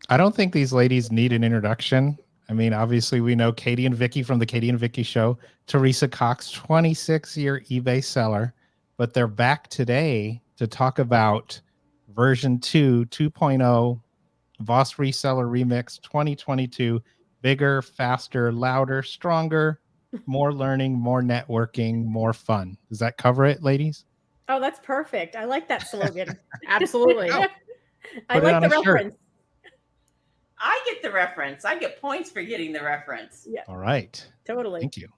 I don't think these ladies need an introduction. I mean, obviously, we know Katy and Vicky from the Katy and Vicky Show. Theresa Cox, 26-year eBay seller, but they're back today to talk about version 2.0, BOSS Reseller Remix 2022. Bigger, faster, louder, stronger, more learning, more networking, more fun. Does that cover it, ladies? Oh, that's perfect. I like that slogan. Absolutely. Oh, I put it like on the a shirt. reference. I get the reference. I get points for getting the reference. Yeah, All right. totally. Thank you.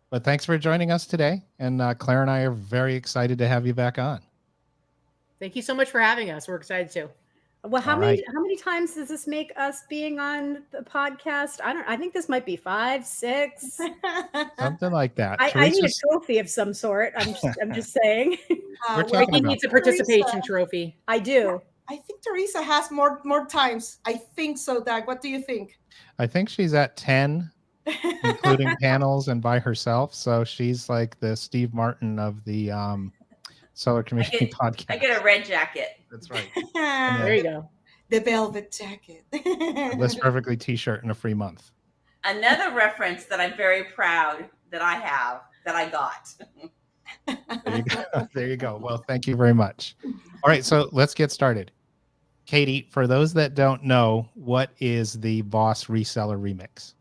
But thanks for joining us today. And Claire and I are very excited to have you back on. Thank you so much for having us. We're excited too. Well, how All many right. how many times does this make us being on the podcast? I think this might be 5, 6. Something like that. I need a Teresa's, trophy of some sort. I'm just saying. we're Vicky talking about needs a that. participation trophy. I do. I think Theresa has more times. I think so, Doug. What do you think? I think she's at 10, including panels and by herself. So she's like the Steve Martin of the Seller Community Podcast. I get a red jacket. That's right. There you go. The velvet jacket. List Perfectly t-shirt and a free month. Another reference that I'm very proud that I have that I got. There you go. There you go. Well, thank you very much. All right, so let's get started. Katy, for those that don't know, what is the BOSS Reseller Remix?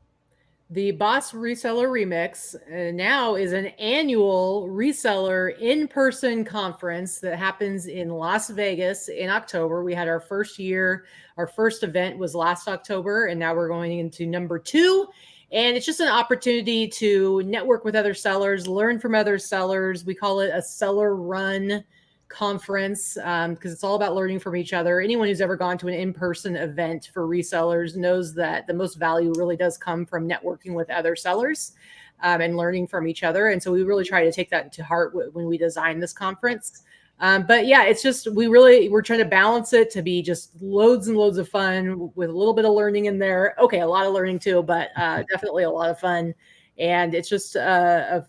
The BOSS Reseller Remix now is an annual reseller in-person conference that happens in Las Vegas in October. We had our first year. Our first event was last October, and now we're going into number 2. And it's just an opportunity to network with other sellers, learn from other sellers. We call it a seller-run conference because it's all about learning from each other. Anyone who's ever gone to an in-person event for resellers knows that the most value really does come from networking with other sellers and learning from each other. And so we really try to take that to heart when we design this conference. But yeah, it's just we're trying to balance it to be just loads and loads of fun with a little bit of learning in there. Okay, a lot of learning too, but definitely a lot of fun. And it's just a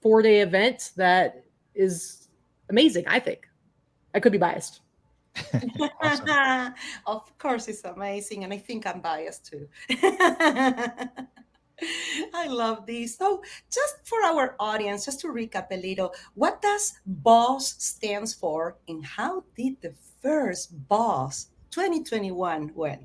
4-day event that is amazing, I think. I could be biased. Awesome. Of course, it's amazing. And I think I'm biased too. I love this. So, just for our audience, just to recap a little, what does BOSS stands for, and how did the first BOSS 2021 went?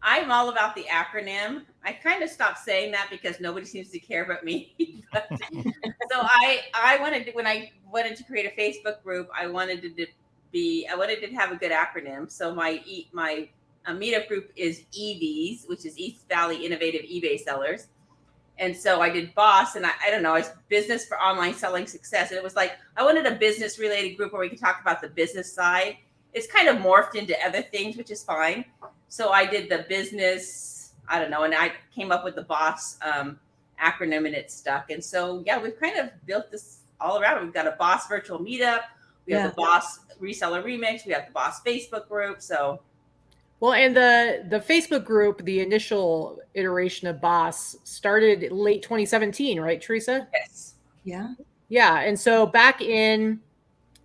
I'm all about the acronym. I kind of stopped saying that because nobody seems to care about me. So I wanted to, when I wanted to create a Facebook group, I wanted to have a good acronym. So my meetup group is EVs, which is East Valley Innovative eBay Sellers. And so I did BOSS, and I don't know, it's Business for Online Selling Success. And it was like, I wanted a business related group where we could talk about the business side. It's kind of morphed into other things, which is fine. So I did the business, I don't know, and I came up with the BOSS acronym, and it stuck. And so, yeah, we've kind of built this all around. We've got a BOSS virtual meetup. We have the BOSS Reseller Remix. We have the BOSS Facebook group. So, well, and the Facebook group, the initial iteration of BOSS started late 2017, right, Theresa? yes. Yeah. Yeah. And so back in,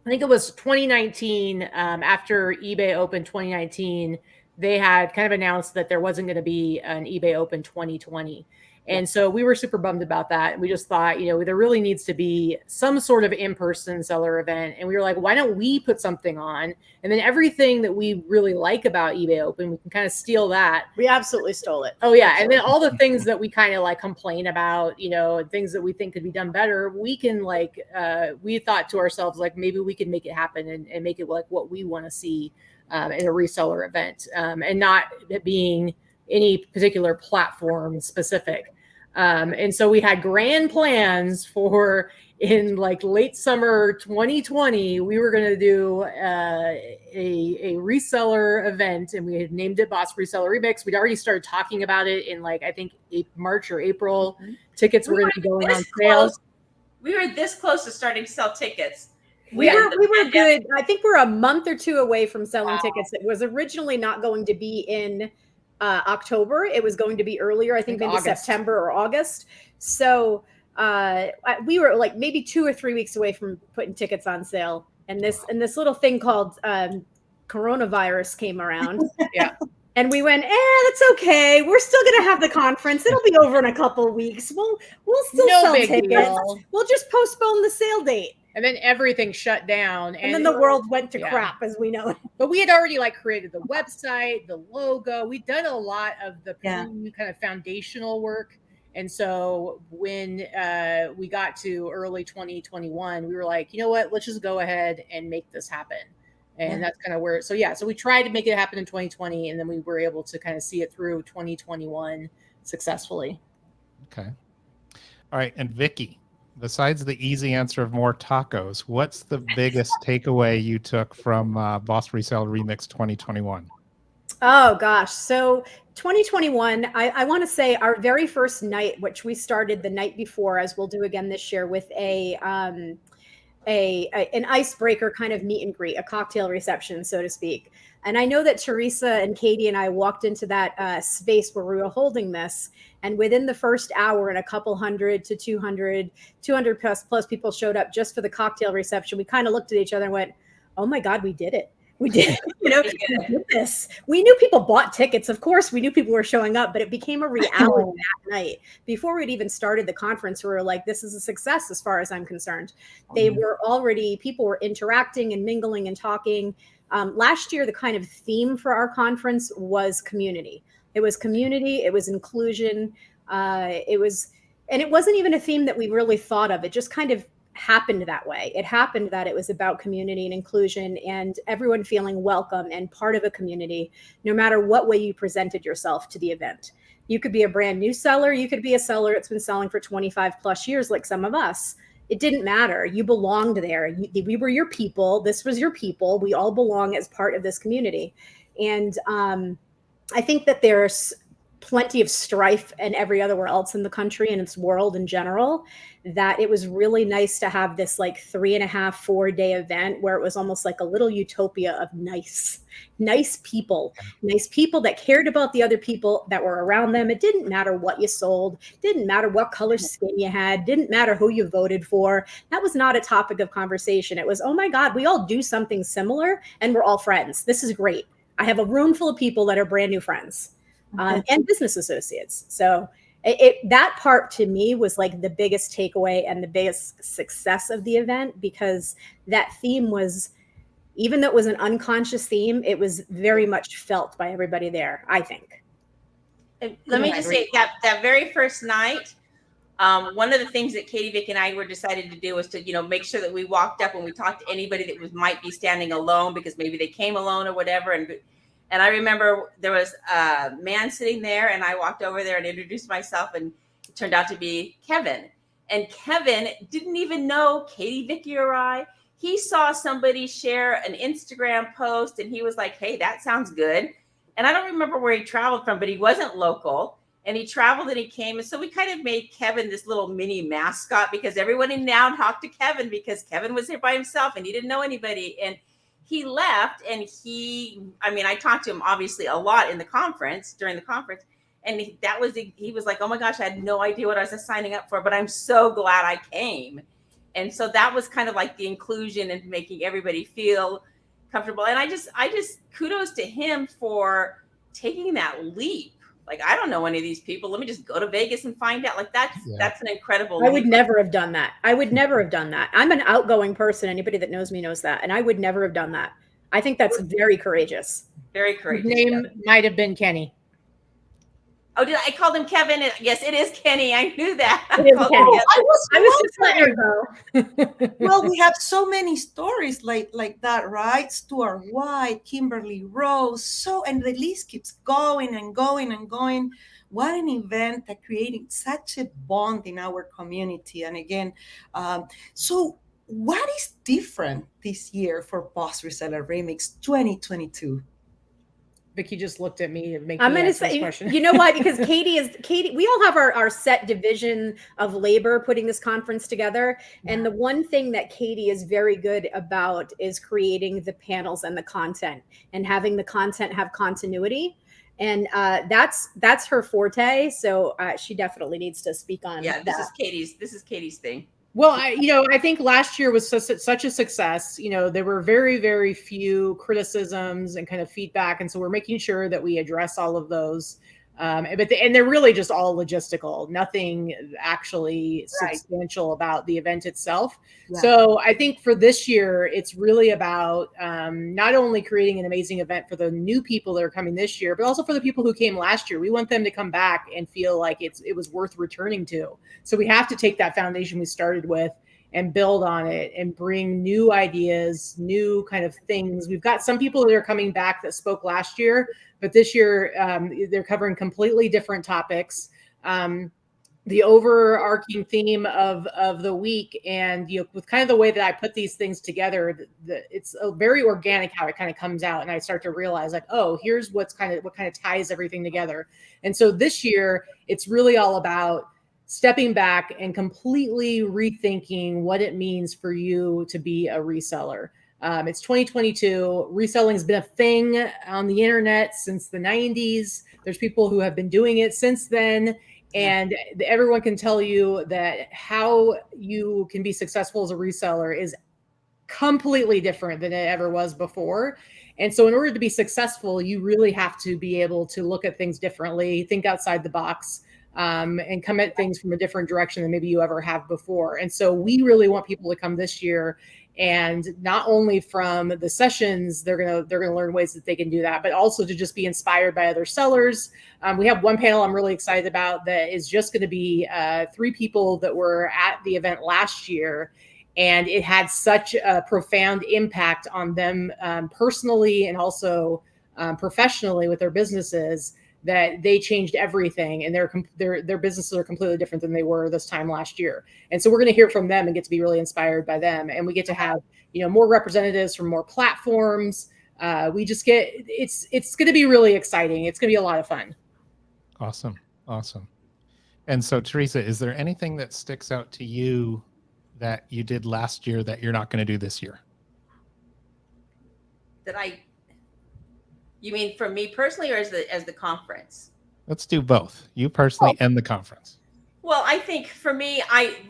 I think it was 2019, after eBay Open 2019, they had kind of announced that there wasn't going to be an eBay Open 2020. And so we were super bummed about that. We just thought, there really needs to be some sort of in-person seller event. And we were like, why don't we put something on? And then everything that we really like about eBay Open, we can kind of steal that. We absolutely stole it. Oh, yeah. And then all the things that we kind of like complain about, things that we think could be done better, we can we thought to ourselves, like, maybe we can make it happen and make it like what we want to see in a reseller event, and not it being any particular platform specific. And so we had grand plans for in like late summer 2020, we were going to do a reseller event, and we had named it BOSS Reseller Remix. We'd already started talking about it in I think March or April. Tickets were going to be going on sale. We were this close to starting to sell tickets. We were good. I think we're a month or 2 away from selling tickets. It was originally not going to be in October. It was going to be earlier, I think maybe August. September or August. So we were like maybe 2 or 3 weeks away from putting tickets on sale. And this little thing called coronavirus came around. Yeah. And we went, that's okay. We're still going to have the conference. It'll be over in a couple of weeks. We'll still sell tickets. Deal. We'll just postpone the sale date. And then everything shut down. And then the world went to crap as we know it. But we had already like created the website, the logo. We'd done a lot of the kind of foundational work. And so when we got to early 2021, we were like, you know what, let's just go ahead and make this happen. And that's kind of where, so we tried to make it happen in 2020, and then we were able to kind of see it through 2021 successfully. Okay. All right. And Vicky, besides the easy answer of more tacos, what's the biggest takeaway you took from BOSS Reseller Remix 2021? Oh gosh. So 2021, I want to say our very first night, which we started the night before, as we'll do again this year, with an icebreaker kind of meet and greet, a cocktail reception, so to speak. And I know that Theresa and Katy and I walked into that space where we were holding this. And within the first hour, and a couple hundred to 200 plus people showed up just for the cocktail reception. We kind of looked at each other and went, oh my God, we did it. We did, we did this. We knew people bought tickets. Of course, we knew people were showing up, but it became a reality that night. Before we'd even started the conference, we were like, this is a success as far as I'm concerned. People were interacting and mingling and talking. Last year, the kind of theme for our conference was community. It was community. It was inclusion. And it wasn't even a theme that we really thought of. It just kind of happened that way. It happened that it was about community and inclusion and everyone feeling welcome and part of a community, no matter what way you presented yourself to the event. You could be a brand new seller. You could be a seller that's been selling for 25 plus years, like some of us. It didn't matter. You belonged there. We were your people. This was your people. We all belong as part of this community. And I think that there's plenty of strife and everywhere else in the country and its world in general, that it was really nice to have this like 3.5-4 day event where it was almost like a little utopia of nice people that cared about the other people that were around them. It didn't matter what you sold, didn't matter what color skin you had, didn't matter who you voted for. That was not a topic of conversation. It was, oh my God, we all do something similar and we're all friends. This is great. I have a room full of people that are brand new friends. And business associates. So that part to me was like the biggest takeaway and the biggest success of the event, because that theme was, even though it was an unconscious theme, it was very much felt by everybody there, I think. Let me just say that very first night, one of the things that Katy, Vic, and I were decided to do was to, make sure that we walked up when we talked to anybody that might be standing alone, because maybe they came alone or whatever. And I remember there was a man sitting there, and I walked over there and introduced myself, and it turned out to be Kevin. And Kevin didn't even know Katy, Vicky, or I. He saw somebody share an Instagram post, and he was like, hey, that sounds good. And I don't remember where he traveled from, but he wasn't local. And he traveled and he came. And so we kind of made Kevin this little mini mascot, because everyone in now talked to Kevin, because Kevin was here by himself and he didn't know anybody. And he left, and I talked to him obviously a lot during the conference. And he was like, oh my gosh, I had no idea what I was signing up for, but I'm so glad I came. And so that was kind of like the inclusion and making everybody feel comfortable. And I just kudos to him for taking that leap. Like, I don't know any of these people. Let me just go to Vegas and find out. Like, that's an incredible leap. I would never have done that. I'm an outgoing person. Anybody that knows me knows that. And I would never have done that. I think that's very courageous. Very courageous. His name might have been Kenny. Oh, I called him Kevin? Yes, it is Kenny. I knew that. It is Kenny. I was just letting her go. Well, we have so many stories like that, right? Stuart White, Kimberly Rose, and the list keeps going and going and going. What an event that created such a bond in our community. And again, so what is different this year for BOSS Reseller Remix 2022? Vicky just looked at me and I'm going to say, you know why? Because Katy, we all have our set division of labor putting this conference together. And the one thing that Katy is very good about is creating the panels and the content, and having the content have continuity. And that's her forte. So she definitely needs to speak on that. This is Katy's thing. Well, I think last year was such a success. There were very, very few criticisms and kind of feedback. And so we're making sure that we address all of those. And they're really just all logistical, nothing actually substantial about the event itself. Yeah. So I think for this year, it's really about not only creating an amazing event for the new people that are coming this year, but also for the people who came last year. We want them to come back and feel like it was worth returning to. So we have to take that foundation we started with and build on it and bring new ideas, new kind of things. We've got some people that are coming back that spoke last year, but this year they're covering completely different topics. The overarching theme of the week, and with kind of the way that I put these things together, it's very organic how it kind of comes out, and I start to realize like, oh, here's what kind of ties everything together. And so this year, it's really all about stepping back and completely rethinking what it means for you to be a reseller. It's 2022. Reselling has been a thing on the internet since the 90s. There's people who have been doing it since then. And everyone can tell you that how you can be successful as a reseller is completely different than it ever was before. And so in order to be successful, you really have to be able to look at things differently, think outside the box, and come at things from a different direction than maybe you ever have before. And so we really want people to come this year, and not only from the sessions, they're gonna learn ways that they can do that, but also to just be inspired by other sellers. We have one panel I'm really excited about that is just going to be 3 people that were at the event last year, and it had such a profound impact on them personally and also professionally with their businesses, that they changed everything, and their businesses are completely different than they were this time last year. And so we're going to hear from them and get to be really inspired by them. And we get to have, more representatives from more platforms. It's going to be really exciting. It's going to be a lot of fun. Awesome. And so, Theresa, is there anything that sticks out to you that you did last year that you're not going to do this year? You mean for me personally, or as the conference? Let's do both. You personally and the conference. Well, I think for me,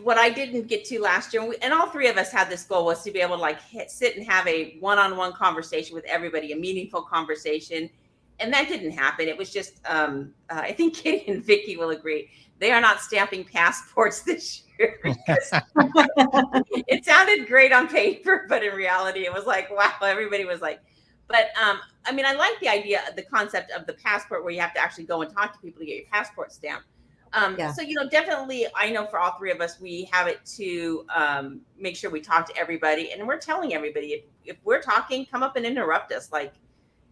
what I didn't get to last year, and all 3 of us had this goal, was to be able to sit and have a one-on-one conversation with everybody, a meaningful conversation. And that didn't happen. It was just, I think Katy and Vicky will agree, they are not stamping passports this year. It sounded great on paper, but in reality, it was like, wow, everybody was like, but I mean, I like the idea, the concept of the passport where you have to actually go and talk to people to get your passport stamped. So, definitely, I know for all 3 of us, we have it to make sure we talk to everybody. And we're telling everybody, if we're talking, come up and interrupt us. Like,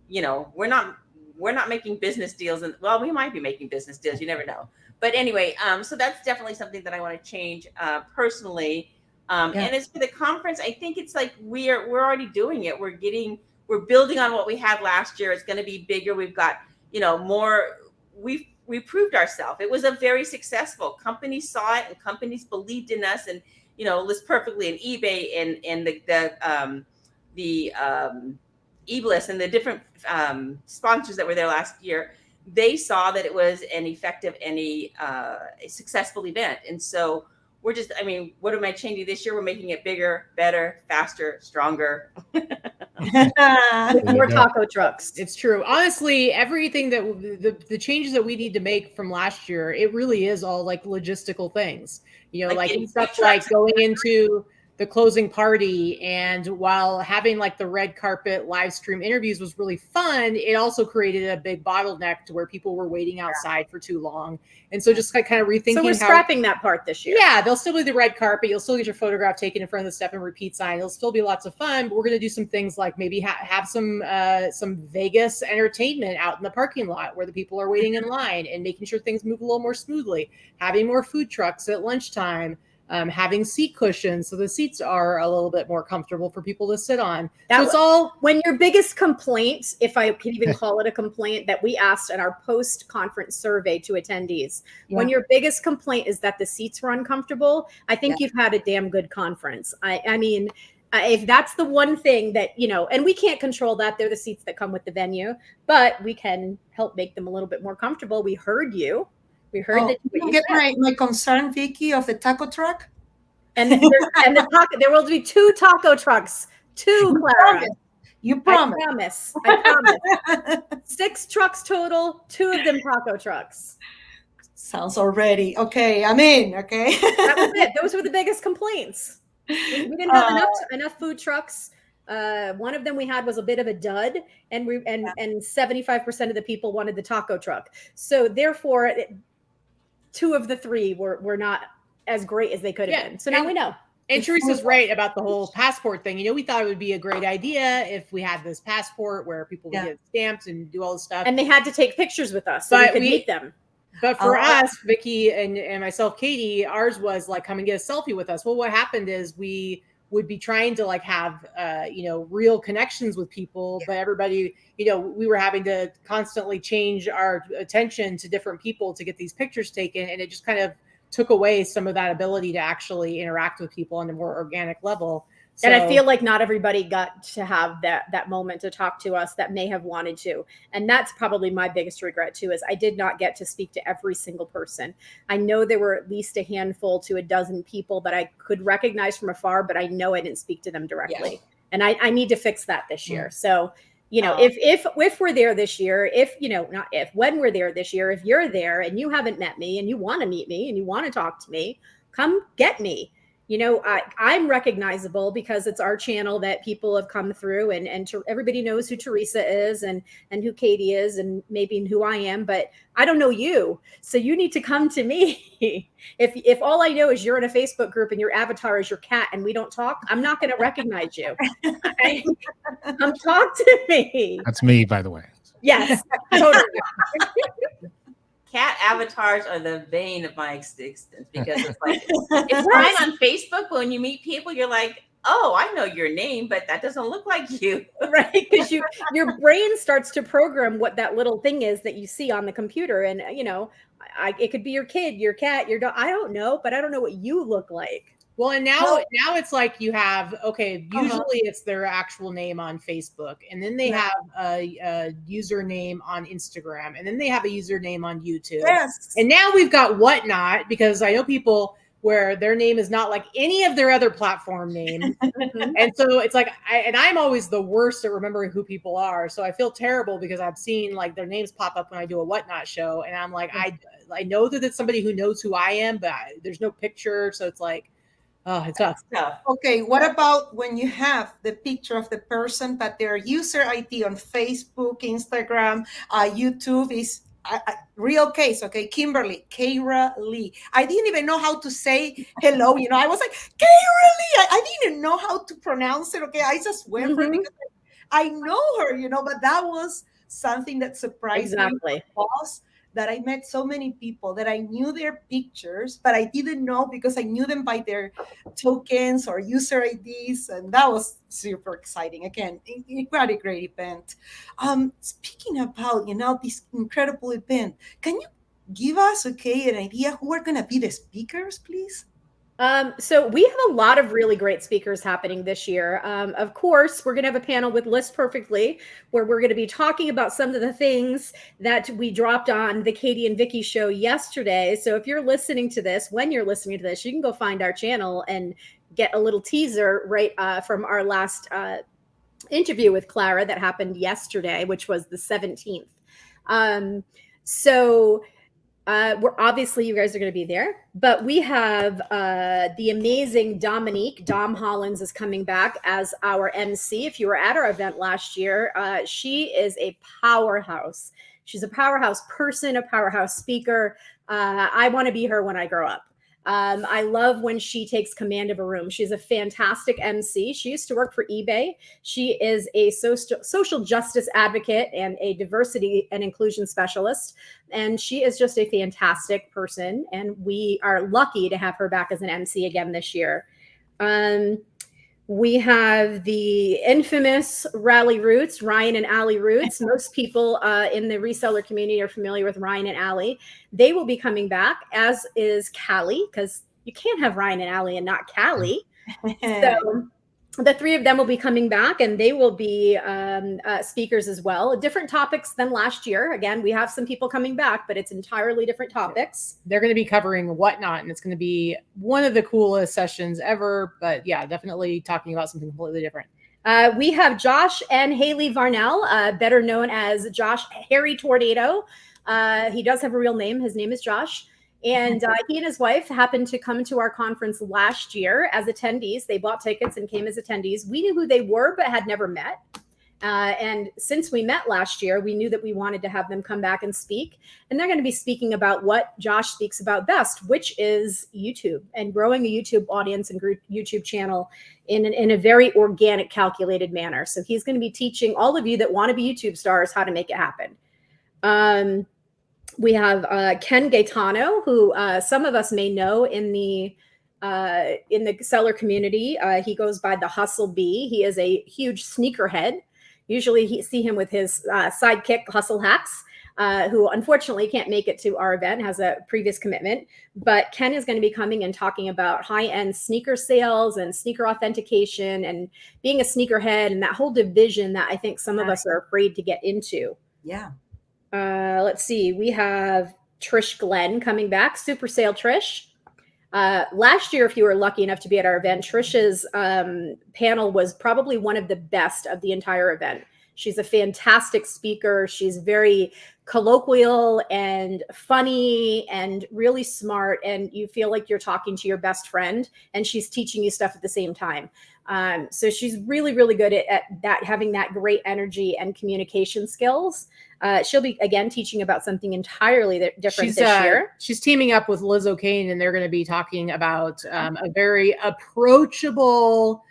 we're not making business deals. And well, we might be making business deals. You never know. But anyway, so that's definitely something that I want to change personally. And as for the conference, I think it's like we're already doing it. We're building on what we had last year. It's going to be bigger. We've got, more. We proved ourselves. It was a very successful. Companies saw it, and companies believed in us. And List Perfectly and eBay and the eBliss and the different sponsors that were there last year, they saw that it was an effective and a successful event. And so we're just, what am I changing this year? We're making it bigger, better, faster, stronger. More taco trucks. It's true. Honestly, everything that the changes that we need to make from last year, it really is all like logistical things. Like stuff like going into the closing party, and while having like the red carpet live stream interviews was really fun, it also created a big bottleneck to where people were waiting outside for too long. And so just kind of rethinking. So we're scrapping that part this year. Yeah, there'll still be the red carpet. You'll still get your photograph taken in front of the step and repeat sign. It'll still be lots of fun, but we're going to do some things like maybe have some Vegas entertainment out in the parking lot where the people are waiting in line, and making sure things move a little more smoothly, having more food trucks at lunchtime. Having seat cushions so the seats are a little bit more comfortable for people to sit on. So it's all when your biggest complaint, if I can even call it a complaint, that we asked in our post-conference survey to attendees, when your biggest complaint is that the seats were uncomfortable, I think you've had a damn good conference. I mean, if that's the one thing that, and we can't control that, they're the seats that come with the venue, but we can help make them a little bit more comfortable. We heard you. We heard that you get my concern, Vicky, of the taco truck. And there will be 2 taco trucks. 2, Clara. You promise. I promise. 6 trucks total, 2 of them taco trucks. Sounds already okay. I'm in. Okay. That was it. Those were the biggest complaints. We didn't have enough food trucks. One of them we had was a bit of a dud, and 75% of the people wanted the taco truck. So therefore, 2 of the 3 were not as great as they could have been. So now we know. And Theresa's right about the whole passport thing. We thought it would be a great idea if we had this passport where people would get stamps and do all this stuff. And they had to take pictures with us so we could meet them. But for us, Vicky and myself, Katy, ours was like, come and get a selfie with us. Well, what happened is we would be trying to like have, real connections with people, but everybody, we were having to constantly change our attention to different people to get these pictures taken. And it just kind of took away some of that ability to actually interact with people on a more organic level. So, and I feel like not everybody got to have that moment to talk to us that may have wanted to. And that's probably my biggest regret too, is I did not get to speak to every single person. I know there were at least a handful to a dozen people that I could recognize from afar, but I know I didn't speak to them directly. Yeah. And I need to fix that this year. So, if we're there this year, when we're there this year, if you're there and you haven't met me and you want to meet me and you want to talk to me, come get me. I'm recognizable because it's our channel that people have come through, and everybody knows who Theresa is and who Katy is and maybe who I am, but I don't know you. So you need to come to me. If all I know is you're in a Facebook group and your avatar is your cat and we don't talk, I'm not going to recognize you. Come talk to me. That's me, by the way. Yes, totally. Cat avatars are the bane of my existence because it's like it's fine on Facebook, but when you meet people, you're like, oh, I know your name, but that doesn't look like you, right? Because your brain starts to program what that little thing is that you see on the computer, and it could be your kid, your cat, your dog. I don't know, but I don't know what you look like. Well, and now it's like you have, usually it's their actual name on Facebook, and then they have a username on Instagram, and then they have a username on YouTube. Yes. And now we've got Whatnot, because I know people where their name is not like any of their other platform names. And so it's like, I'm always the worst at remembering who people are. So I feel terrible because I've seen like their names pop up when I do a Whatnot show. And I'm like, I know that it's somebody who knows who I am, but there's no picture. So it's like, oh, it's tough. Okay, what about when you have the picture of the person, but their user ID on Facebook, Instagram, YouTube is real case, okay? Kimberly, Kara Lee. I didn't even know how to say hello, I was like, Kara Lee. I didn't know how to pronounce it, okay? I just went for it because I know her, but that was something that surprised me. Boss, that I met so many people that I knew their pictures, but I didn't know because I knew them by their tokens or user IDs. And that was super exciting. Again, quite a great event. Speaking about, this incredible event, can you give us, an idea who are going to be the speakers, please? So we have a lot of really great speakers happening this year. Of course, we're going to have a panel with List Perfectly, where we're going to be talking about some of the things that we dropped on the Katy and Vicky show yesterday. So if you're listening to this, when you're listening to this, you can go find our channel and get a little teaser right from our last interview with Clara that happened yesterday, which was the 17th. We're obviously, you guys are going to be there, but we have the amazing Dom Hollins is coming back as our MC. If you were at our event last year, she is a powerhouse. She's a powerhouse person, a powerhouse speaker. I want to be her when I grow up. I love when she takes command of a room. She's a fantastic MC. She used to work for eBay. She is a social justice advocate and a diversity and inclusion specialist. And she is just a fantastic person. And we are lucky to have her back as an MC again this year. We have the infamous Rally Roots, Ryan and Allie Roots. Most people in the reseller community are familiar with Ryan and Allie. They will be coming back, as is Callie, because you can't have Ryan and Allie and not Callie. So the three of them will be coming back, and they will be speakers as well. Different topics than last year. Again, we have some people coming back, but it's entirely different topics. They're going to be covering whatnot, and it's going to be one of the coolest sessions ever. But yeah, definitely talking about something completely different. We have Josh and Haley Varnell, better known as Josh Harry Tornado. He does have a real name. His name is Josh. And he and his wife happened to come to our conference last year as attendees. They bought tickets and came as attendees. We knew who they were, but had never met. And since we met last year, we knew that we wanted to have them come back and speak. And they're going to be speaking about what Josh speaks about best, which is YouTube and growing a YouTube audience and YouTube channel in a very organic, calculated manner. So he's going to be teaching all of you that want to be YouTube stars how to make it happen. We have Ken Gaetano, who some of us may know in the seller community. He goes by the Hustle Bee. He is a huge sneakerhead. Usually you see him with his sidekick, Hustle Hacks, who unfortunately can't make it to our event, has a previous commitment. But Ken is going to be coming and talking about high-end sneaker sales and sneaker authentication and being a sneakerhead and that whole division that I think some of us are afraid to get into. Yeah. Let's see. We have Trish Glenn coming back. Super Sale Trish. Last year, if you were lucky enough to be at our event, Trish's panel was probably one of the best of the entire event. She's a fantastic speaker. She's very colloquial and funny and really smart. And you feel like you're talking to your best friend, and she's teaching you stuff at the same time. So she's really, really good at that, having that great energy and communication skills. She'll be, again, teaching about something entirely different this year. She's teaming up with Liz O'Kane, and they're going to be talking about a very approachable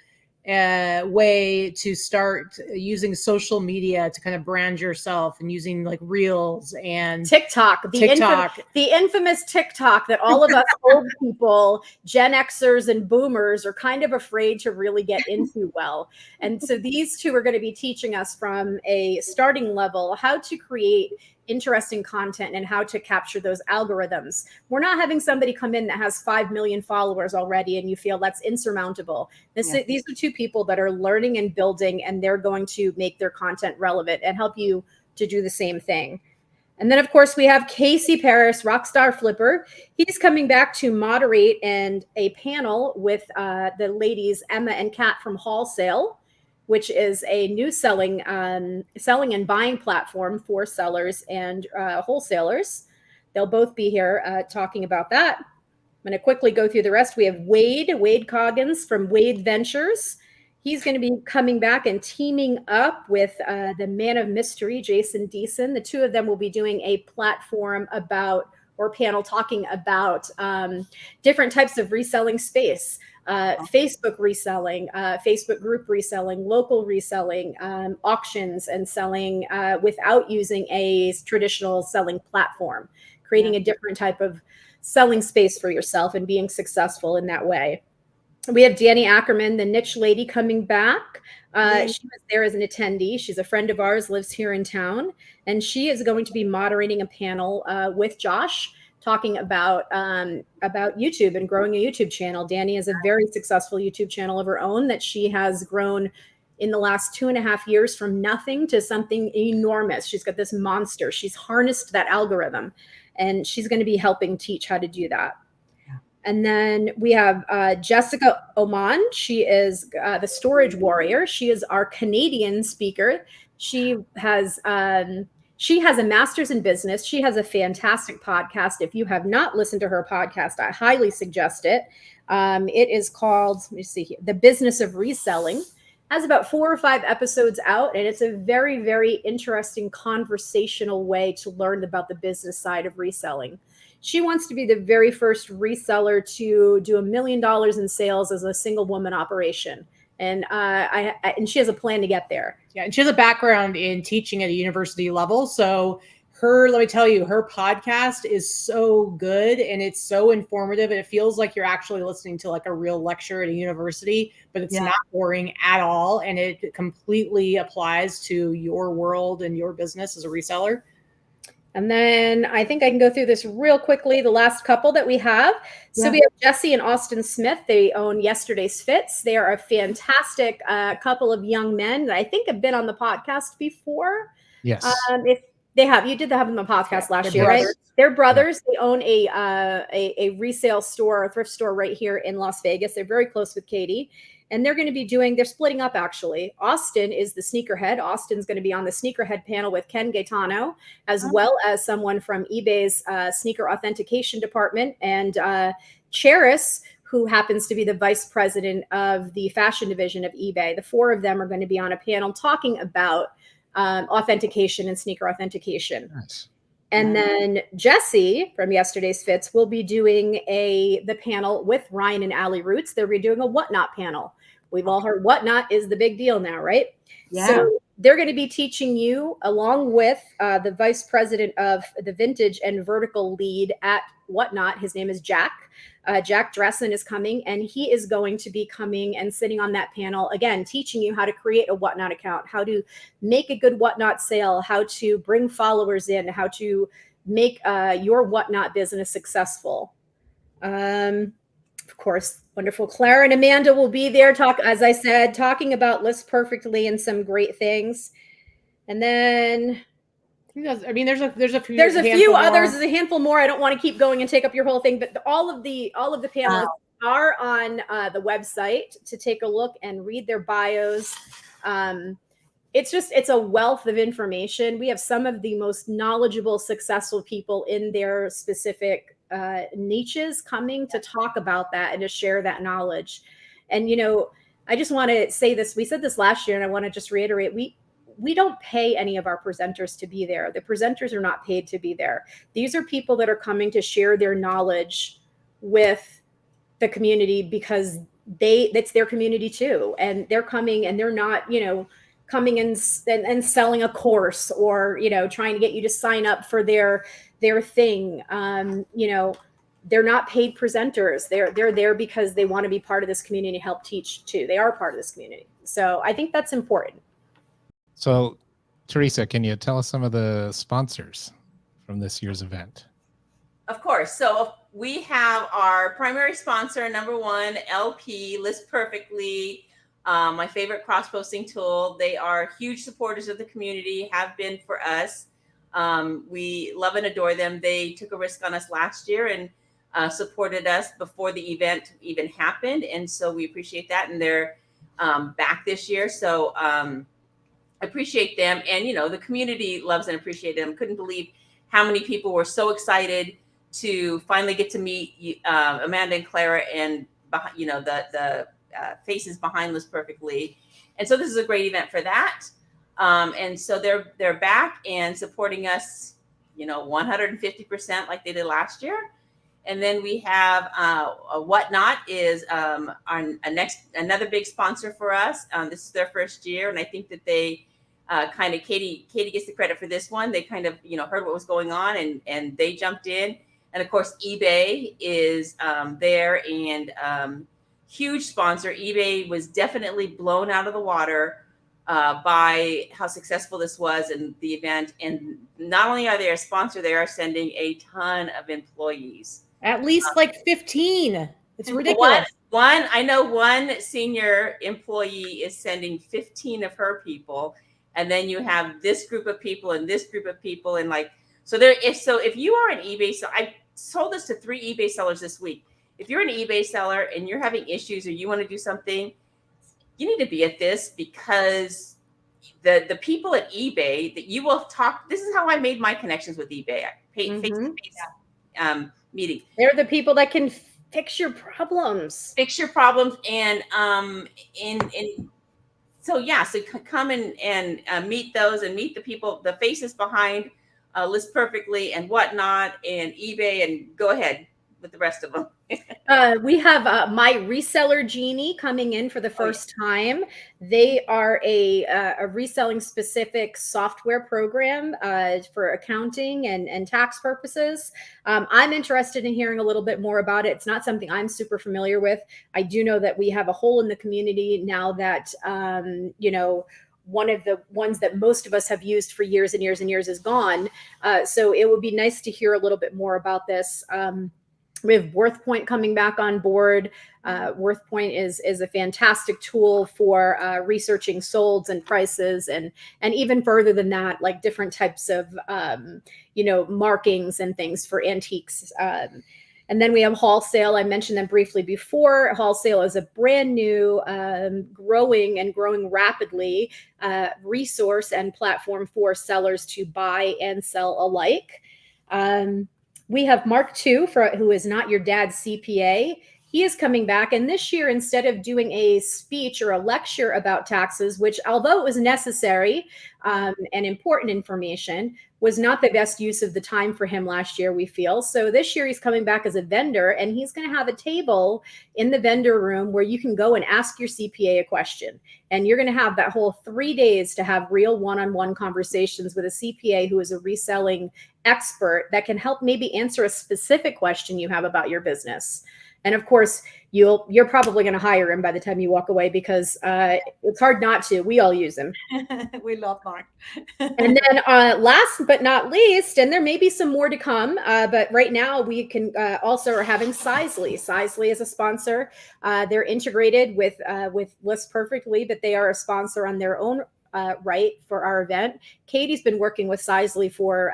way to start using social media to kind of brand yourself, and using like Reels and TikTok, the infamous TikTok that all of us old people, Gen Xers and boomers, are kind of afraid to really get into well. And so these two are going to be teaching us from a starting level how to create interesting content and how to capture those algorithms. We're not having somebody come in that has 5 million followers already and you feel that's insurmountable. These are two people that are learning and building, and they're going to make their content relevant and help you to do the same thing. And then, of course, we have Casey Paris, Rockstar Flipper. He's coming back to moderate and a panel with the ladies, Emma and Kat from Wholesale, which is a new selling and buying platform for sellers and wholesalers. They'll both be here talking about that. I'm going to quickly go through the rest. We have Wade Coggins from Wade Ventures. He's going to be coming back and teaming up with the man of mystery, Jason Deason. The two of them will be doing a platform panel talking about different types of reselling space. Facebook reselling, Facebook group reselling, local reselling, auctions, and selling without using a traditional selling platform, creating a different type of selling space for yourself and being successful in that way. We have Danny Ackerman, the niche lady, coming back. She was there as an attendee. She's a friend of ours, lives here in town, and she is going to be moderating a panel with Josh, talking about YouTube and growing a YouTube channel. Danny has a very successful YouTube channel of her own that she has grown in the last 2.5 years from nothing to something enormous. She's got this monster. She's harnessed that algorithm, and she's going to be helping teach how to do that. And then we have Jessica Oman. She is the storage warrior. She is our Canadian speaker. She has a master's in business. She has a fantastic podcast. If you have not listened to her podcast, I highly suggest it. It is called, let me see here, The Business of Reselling. Has about 4 or 5 episodes out, and it's a very, very interesting conversational way to learn about the business side of reselling. She wants to be the very first reseller to do $1 million in sales as a single woman operation. And and she has a plan to get there. Yeah, and she has a background in teaching at a university level. So let me tell you, her podcast is so good and it's so informative, and it feels like you're actually listening to like a real lecture at a university, but it's not boring at all. And it completely applies to your world and your business as a reseller. And then I think I can go through this real quickly, the last couple that we have. So we have Jesse and Austin Smith. They own Yesterday's Fits. They are a fantastic couple of young men that I think have been on the podcast before. Yes. If they have, you did have them on the podcast last year, right? They're brothers. They own a resale store, a thrift store right here in Las Vegas. They're very close with Katy. And they're going to be they're splitting up actually. Austin is the sneakerhead. Austin's going to be on the sneakerhead panel with Ken Gaetano, as well as someone from eBay's sneaker authentication department. And Charis, who happens to be the vice president of the fashion division of eBay. The four of them are going to be on a panel talking about authentication and sneaker authentication. Nice. And then Jesse from Yesterday's Fits will be doing the panel with Ryan and Allie Roots. They'll be doing a Whatnot panel. We've all heard Whatnot is the big deal now, right? Yeah. So they're going to be teaching you, along with the vice president of the vintage and vertical lead at Whatnot. His name is Jack. Jack Dressen is coming, and he is going to be coming and sitting on that panel, again, teaching you how to create a Whatnot account, how to make a good Whatnot sale, how to bring followers in, how to make your Whatnot business successful. Of course, wonderful Clara and Amanda will be there, as I said, talking about List Perfectly and some great things. And then I mean, there's a few. There's a few others. There's a handful more. I don't want to keep going and take up your whole thing, but all of the panelists are on the website to take a look and read their bios. It's a wealth of information. We have some of the most knowledgeable, successful people in their specific niches coming to talk about that and to share that knowledge. And, I just want to say this. We said this last year, and I want to just reiterate, we don't pay any of our presenters to be there. The presenters are not paid to be there. These are people that are coming to share their knowledge with the community because that's their community too. And they're coming and they're not, coming and selling a course or, trying to get you to sign up for their thing. They're not paid presenters. They're there because they want to be part of this community and help teach too. They are part of this community. So I think that's important. So, Theresa, can you tell us some of the sponsors from this year's event? Of course. So we have our primary sponsor, number one, LP, List Perfectly, my favorite cross-posting tool. They are huge supporters of the community, have been for us. We love and adore them. They took a risk on us last year and supported us before the event even happened. And so we appreciate that. And they're back this year. So appreciate them. And, the community loves and appreciates them. Couldn't believe how many people were so excited to finally get to meet Amanda and Clara and, the faces behind List Perfectly. And so this is a great event for that. And so they're back and supporting us, 150% like they did last year. And then we have Whatnot is another big sponsor for us. This is their first year, and I think that they Katy gets the credit for this one. They kind of heard what was going on and they jumped in. And of course, eBay is there and huge sponsor. eBay was definitely blown out of the water by how successful this was in the event. And not only are they a sponsor, they are sending a ton of employees. At least like 15. It's ridiculous. I know one senior employee is sending 15 of her people. And then you have this group of people and this group of people. And if you are an eBay seller, I sold this to 3 eBay sellers this week. If you're an eBay seller and you're having issues or you want to do something, you need to be at this because the people at eBay that you will talk. This is how I made my connections with eBay. Face-to-face meeting. They're the people that can fix your problems. And so come and meet those and meet the people, the faces behind List Perfectly and Whatnot and eBay, and go ahead with the rest of them. We have My Reseller Genie coming in for the first time. They are a reselling specific software program for accounting and tax purposes. I'm interested in hearing a little bit more about it. It's not something I'm super familiar with. I do know that we have a hole in the community now that, one of the ones that most of us have used for years and years and years is gone. So it would be nice to hear a little bit more about this. We have WorthPoint coming back on board. WorthPoint is a fantastic tool for researching solds and prices, and even further than that, like different types of markings and things for antiques. And then we have Wholesale. I mentioned them briefly before. Wholesale is a brand new, growing rapidly resource and platform for sellers to buy and sell alike. We have Mark II, who is not your dad's CPA. He is coming back. And this year, instead of doing a speech or a lecture about taxes, which although it was necessary and important information, was not the best use of the time for him last year, we feel. So this year he's coming back as a vendor, and he's going to have a table in the vendor room where you can go and ask your CPA a question. And you're going to have that whole 3 days to have real one-on-one conversations with a CPA who is a reselling expert that can help maybe answer a specific question you have about your business. And of course, you're probably going to hire him by the time you walk away, because it's hard not to. We all use him. We love Mark. And then last but not least, and there may be some more to come, but right now we can also are having Sizely. Sizely is a sponsor. They're integrated with listperfectly, but they are a sponsor on their own right for our event. Katy's been working with Sizely for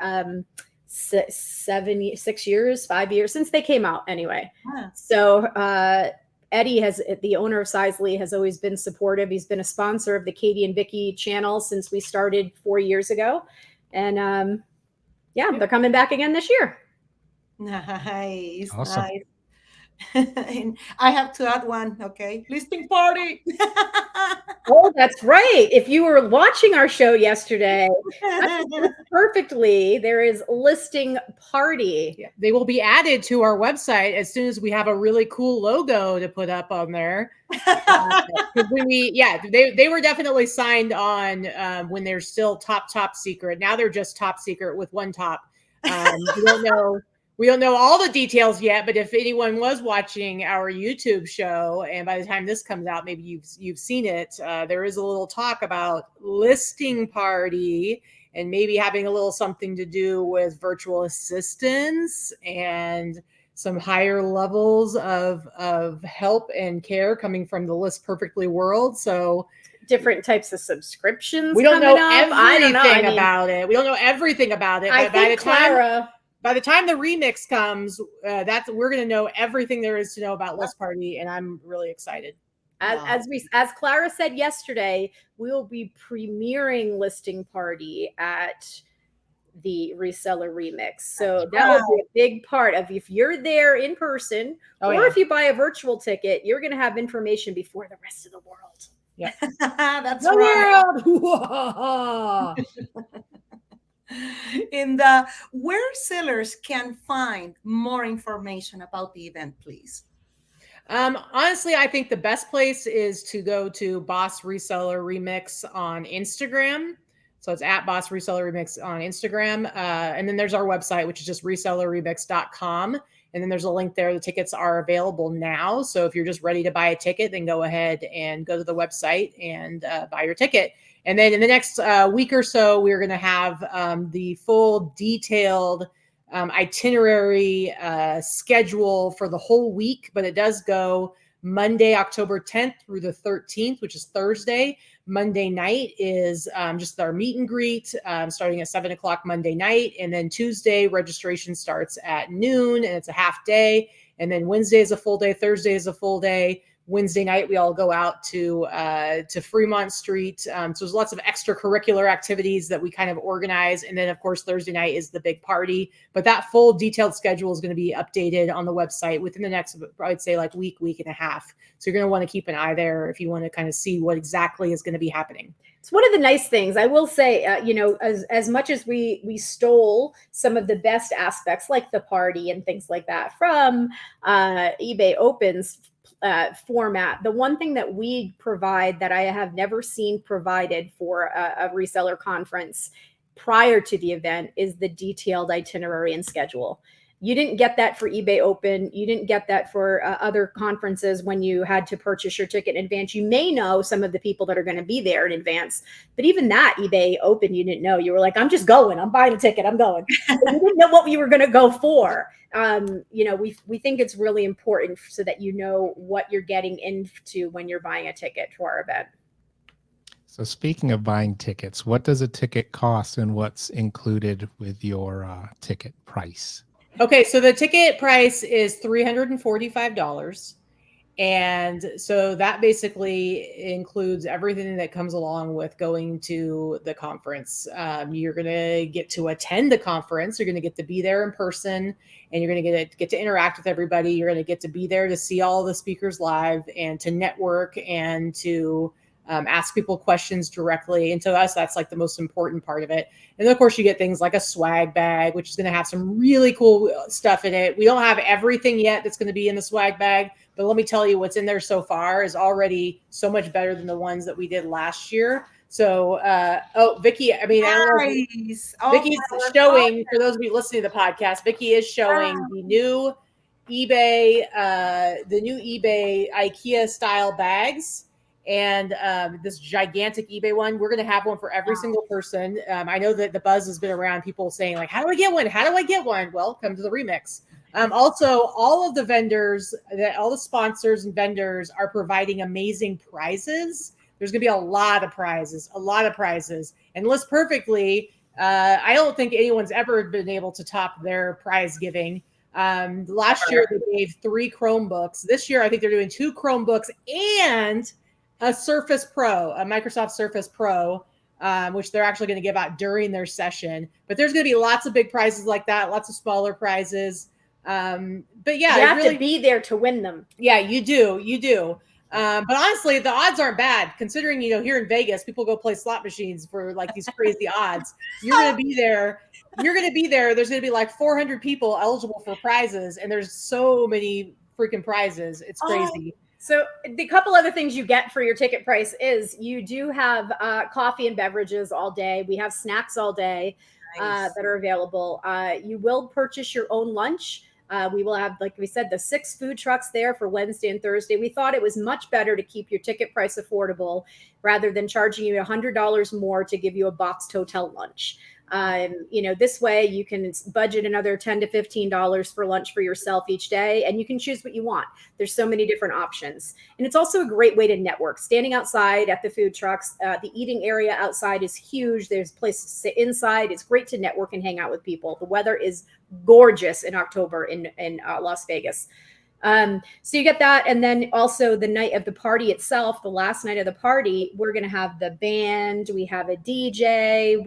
5 years since they came out anyway. Yeah. So Eddie, the owner of Sizely, has always been supportive. He's been a sponsor of the Katy and Vicky channel since we started 4 years ago. And they're coming back again this year. Nice. Awesome. Nice. And I have to add one, okay? Listing party. Oh, that's right. If you were watching our show yesterday, perfectly, there is listing party. Yeah, they will be added to our website as soon as we have a really cool logo to put up on there. They were definitely signed on when they're still top secret. Now they're just top secret with one top. We don't know all the details yet, but if anyone was watching our YouTube show, and by the time this comes out, maybe you've seen it, there is a little talk about listing party and maybe having a little something to do with virtual assistants and some higher levels of help and care coming from the List Perfectly world. So different types of subscriptions. We don't know everything about it. We don't know everything about it. But by the time the remix comes, we're going to know everything there is to know about List Party, and I'm really excited. As Clara said yesterday, we will be premiering Listing Party at the Reseller Remix. So that will be a big part of, if you're there in person, if you buy a virtual ticket, you're going to have information before the rest of the world. Yeah, that's the world. Where sellers can find more information about the event, please. Honestly, I think the best place is to go to BOSS Reseller Remix on Instagram. So it's at BOSS Reseller Remix on Instagram. And then there's our website, which is just resellerremix.com. And then there's a link there. The tickets are available now. So if you're just ready to buy a ticket, then go ahead and go to the website and buy your ticket. And then in the next week or so, we're going to have the full detailed itinerary schedule for the whole week. But it does go Monday, October 10th through the 13th, which is Thursday. Monday night is just our meet and greet starting at 7 o'clock Monday night. And then Tuesday, registration starts at noon and it's a half day. And then Wednesday is a full day. Thursday is a full day. Wednesday night, we all go out to Fremont Street. So there's lots of extracurricular activities that we kind of organize. And then, of course, Thursday night is the big party. But that full detailed schedule is going to be updated on the website within the next, I'd say, like week and a half. So you're going to want to keep an eye there if you want to kind of see what exactly is going to be happening. It's one of the nice things I will say, as much as we stole some of the best aspects, like the party and things like that from eBay Open's format. The one thing that we provide that I have never seen provided for a reseller conference prior to the event is the detailed itinerary and schedule. You didn't get that for eBay Open. You didn't get that for other conferences when you had to purchase your ticket in advance. You may know some of the people that are going to be there in advance, but even that eBay Open, you didn't know. You were like, I'm just going. I'm buying a ticket. I'm going. You didn't know what you were going to go for. We think it's really important so that you know what you're getting into when you're buying a ticket to our event. So speaking of buying tickets, what does a ticket cost and what's included with your ticket price? Okay, so the ticket price is $345. And so that basically includes everything that comes along with going to the conference. You're going to get to attend the conference. You're going to get to be there in person, and you're going to get to interact with everybody. You're going to get to be there to see all the speakers live and to network and to ask people questions directly. And to us, that's like the most important part of it. And then, of course, you get things like a swag bag, which is going to have some really cool stuff in it. We don't have everything yet that's going to be in the swag bag, but let me tell you, what's in there so far is already so much better than the ones that we did last year. So, Vicky, I mean, nice. Vicky's showing, for those of you listening to the podcast, Vicky is showing the new eBay IKEA style bags. And this gigantic eBay one, we're going to have one for every single person. I know that the buzz has been around, people saying like, how do I get one? How do I get one? Well, come to the remix. Also, all of the vendors, all the sponsors and vendors are providing amazing prizes. There's going to be a lot of prizes. And List Perfectly, I don't think anyone's ever been able to top their prize giving. Last year, they gave 3 Chromebooks. This year, I think they're doing 2 Chromebooks and a Surface Pro, a Microsoft Surface Pro, which they're actually going to give out during their session. But there's going to be lots of big prizes like that, lots of smaller prizes. But yeah, you have to be there to win them. Yeah, you do. But honestly, the odds aren't bad considering, here in Vegas, people go play slot machines for like these crazy odds. You're going to be there. There's going to be like 400 people eligible for prizes, and there's so many freaking prizes. It's crazy. So the couple other things you get for your ticket price is you do have coffee and beverages all day. We have snacks all day that are available. You will purchase your own lunch. We will have, like we said, the 6 food trucks there for Wednesday and Thursday. We thought it was much better to keep your ticket price affordable rather than charging you $100 more to give you a boxed hotel lunch. This way you can budget another $10 to $15 for lunch for yourself each day, and you can choose what you want. There's so many different options. And it's also a great way to network. Standing outside at the food trucks, the eating area outside is huge. There's places to sit inside. It's great to network and hang out with people. The weather is gorgeous in October in Las Vegas. So you get that. And then also the night of the party itself, the last night of the party, we're going to have the band. We have a DJ.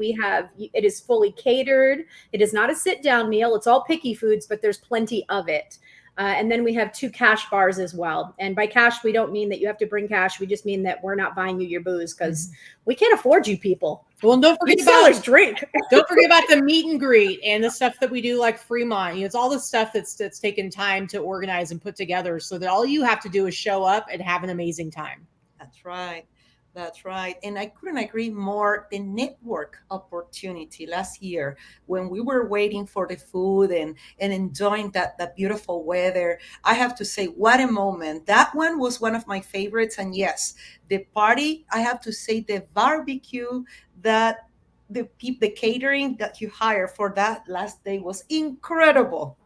It is fully catered. It is not a sit down meal. It's all picky foods, but there's plenty of it. And then we have 2 cash bars as well. And by cash, we don't mean that you have to bring cash. We just mean that we're not buying you your booze because we can't afford you people. Well, don't forget drink. Don't forget about the meet and greet and the stuff that we do like Fremont. It's all the stuff that's taken time to organize and put together so that all you have to do is show up and have an amazing time. That's right. And I couldn't agree more. The network opportunity last year when we were waiting for the food and enjoying that beautiful weather, I have to say, what a moment. That one was one of my favorites. And yes, the party, I have to say, the barbecue, that the catering that you hire for that last day was incredible.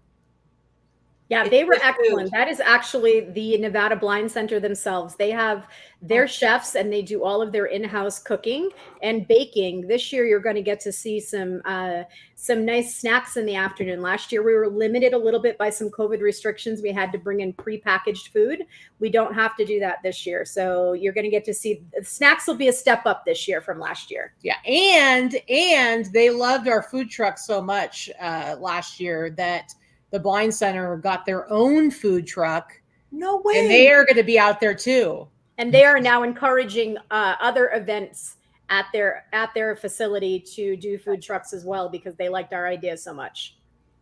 Yeah, they were excellent. That is actually the Nevada Blind Center themselves. They have their chefs and they do all of their in-house cooking and baking. This year, you're going to get to see some nice snacks in the afternoon. Last year, we were limited a little bit by some COVID restrictions. We had to bring in prepackaged food. We don't have to do that this year. So you're going to get to see snacks will be a step up this year from last year. Yeah, and they loved our food truck so much last year that the Blind Center got their own food truck. No way. And they are going to be out there too. And they are now encouraging other events at their facility to do food trucks as well because they liked our idea so much.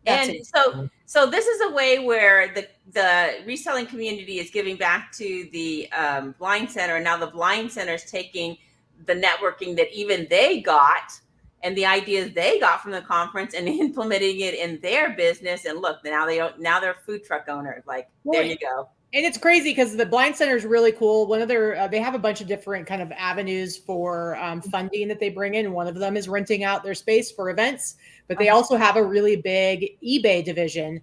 So this is a way where the reselling community is giving back to the Blind Center. And now the Blind Center is taking the networking that even they got and the ideas they got from the conference and implementing it in their business. And look, now they're food truck owners. Like, there you go. And it's crazy because the Blind Center is really cool. One of their, they have a bunch of different kind of avenues for funding that they bring in. One of them is renting out their space for events, but they also have a really big eBay division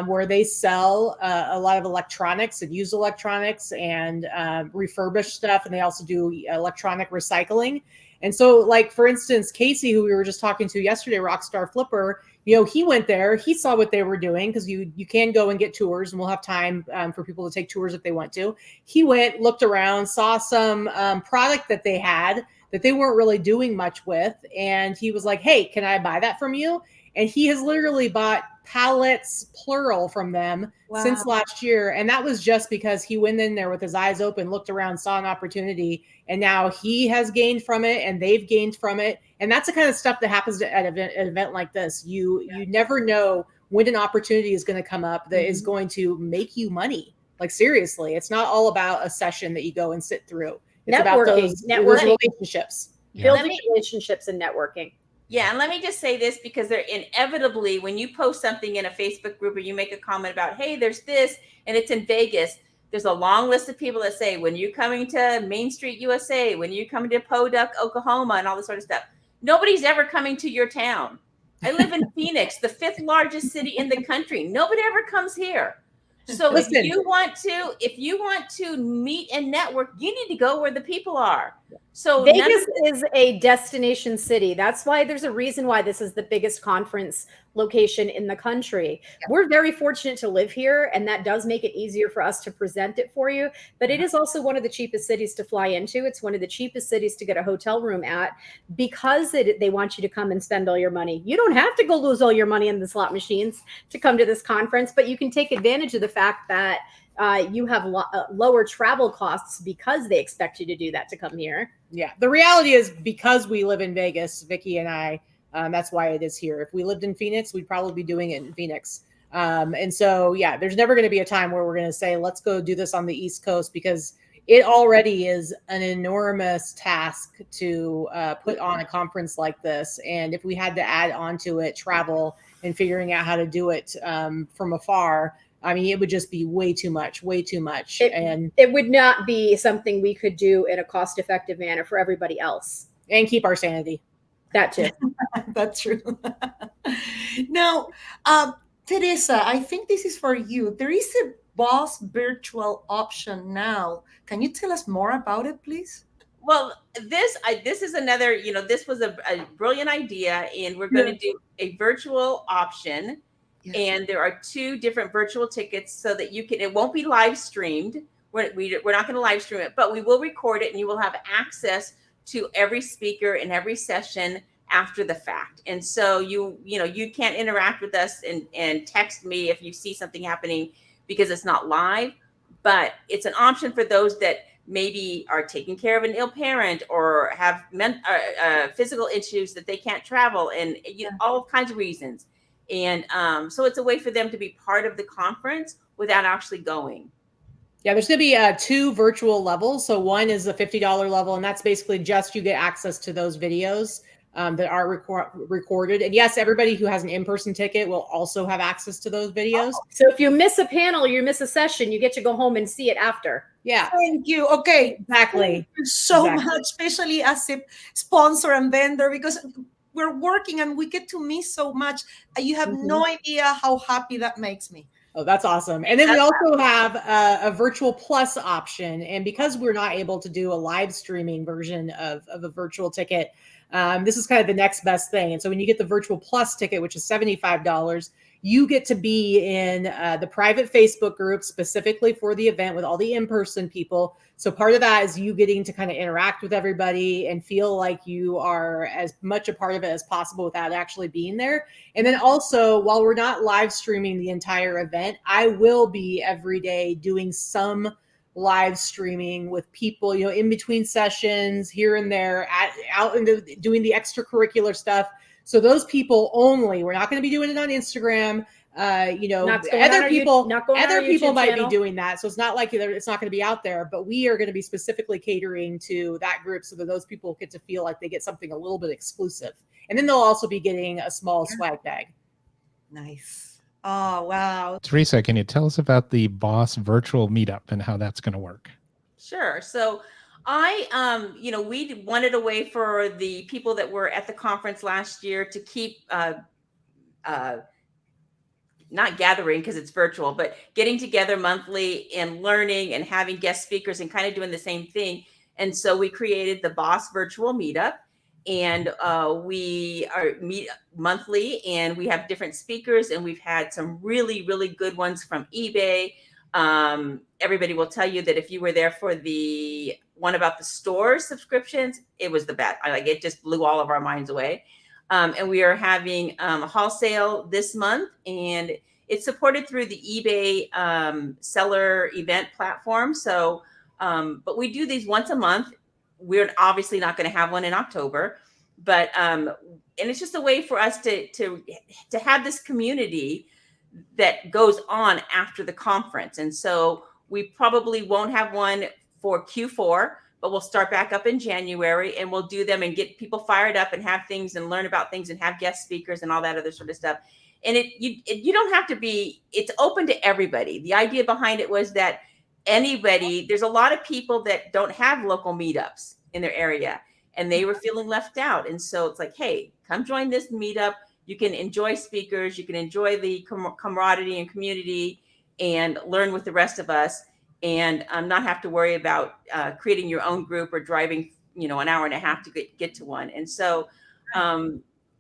where they sell a lot of electronics and used electronics and refurbished stuff. And they also do electronic recycling. And so, like, for instance, Casey, who we were just talking to yesterday, Rockstar Flipper, you know, he went there, he saw what they were doing, because you can go and get tours, and we'll have time for people to take tours if they want to. He went, looked around, saw some product that they had that they weren't really doing much with. And he was like, hey, can I buy that from you? And he has literally bought pallets, plural, from them since last year. And that was just because he went in there with his eyes open, looked around, saw an opportunity, and now he has gained from it and they've gained from it. And that's the kind of stuff that happens at an event like this. You never know when an opportunity is going to come up that is going to make you money. Like, seriously, it's not all about a session that you go and sit through. It's about those relationships. Building relationships and networking. Yeah, and let me just say this, because they're inevitably, when you post something in a Facebook group or you make a comment about, hey, there's this, and it's in Vegas, there's a long list of people that say, when you're coming to Main Street, USA, when you're coming to Podunk, Oklahoma, and all this sort of stuff. Nobody's ever coming to your town. I live in Phoenix, the 5th largest city in the country. Nobody ever comes here. So if you want to meet and network, you need to go where the people are. So Vegas is a destination city. That's why there's a reason why this is the biggest conference location in the country. Yeah. We're very fortunate to live here, and that does make it easier for us to present it for you. But it is also one of the cheapest cities to fly into. It's one of the cheapest cities to get a hotel room at, because they want you to come and spend all your money. You don't have to go lose all your money in the slot machines to come to this conference, but you can take advantage of the fact that you have lower travel costs because they expect you to do that to come here. Yeah. The reality is, because we live in Vegas, Vicky and I, that's why it is here. If we lived in Phoenix, we'd probably be doing it in Phoenix. And so, yeah, there's never going to be a time where we're going to say, let's go do this on the East Coast, because it already is an enormous task to put on a conference like this. And if we had to add on to it travel and figuring out how to do it from afar, I mean, it would just be way too much. And it would not be something we could do in a cost-effective manner for everybody else. And keep our sanity. That too. That's true. Now, Theresa, I think this is for you. There is a BOSS virtual option now. Can you tell us more about it, please? Well, this is another, this was a brilliant idea, and we're going to do a virtual option. Yes. And there are 2 different virtual tickets, so that it won't be live streamed. We're not going to live stream it, but we will record it, and you will have access to every speaker and every session after the fact. And so you can't interact with us and text me if you see something happening, because it's not live, but it's an option for those that maybe are taking care of an ill parent or have physical issues that they can't travel, and all kinds of reasons. And so it's a way for them to be part of the conference without actually going. Yeah, there's going to be 2 virtual levels. So one is the $50 level, and that's basically just you get access to those videos that are recorded. And yes, everybody who has an in-person ticket will also have access to those videos. So if you miss a panel, you miss a session, you get to go home and see it after. Yeah. Thank you. Okay. Exactly. Thank you so much, especially as a sponsor and vendor, because we're working and we get to miss so much. You have no idea how happy that makes me. Oh, that's awesome. And then we also have a virtual plus option. And because we're not able to do a live streaming version of a virtual ticket, this is kind of the next best thing. And so when you get the virtual plus ticket, which is $75, you get to be in the private Facebook group specifically for the event with all the in-person people. So part of that is you getting to kind of interact with everybody and feel like you are as much a part of it as possible without actually being there. And then also, while we're not live streaming the entire event, I will be every day doing some live streaming with people, in between sessions here and there, out into doing the extracurricular stuff. So those people only, we're not going to be doing it on Instagram. Other people might be doing that. So it's not like it's not going to be out there, but we are going to be specifically catering to that group so that those people get to feel like they get something a little bit exclusive. And then they'll also be getting a small swag bag. Nice. Oh, wow. Theresa, can you tell us about the BOSS virtual meetup and how that's going to work? Sure. So we wanted a way for the people that were at the conference last year to keep not gathering because it's virtual, but getting together monthly and learning and having guest speakers and kind of doing the same thing. And so we created the BOSS virtual meetup, and we meet monthly, and we have different speakers, and we've had some really, really good ones from eBay. Everybody will tell you that if you were there for the one about the store subscriptions, it was the best. It just blew all of our minds away. And we are having a haul sale this month, and it's supported through the eBay seller event platform. So, but we do these once a month. We're obviously not going to have one in October, but and it's just a way for us to have this community that goes on after the conference. And so we probably won't have one for Q4, but we'll start back up in January, and we'll do them and get people fired up and have things and learn about things and have guest speakers and all that other sort of stuff. And you don't have to be, it's open to everybody. The idea behind it was that there's a lot of people that don't have local meetups in their area, and they were feeling left out. And so it's like, hey, come join this meetup. You can enjoy speakers, you can enjoy the camaraderie and community and learn with the rest of us, and not have to worry about creating your own group or driving, an hour and a half to get to one. And so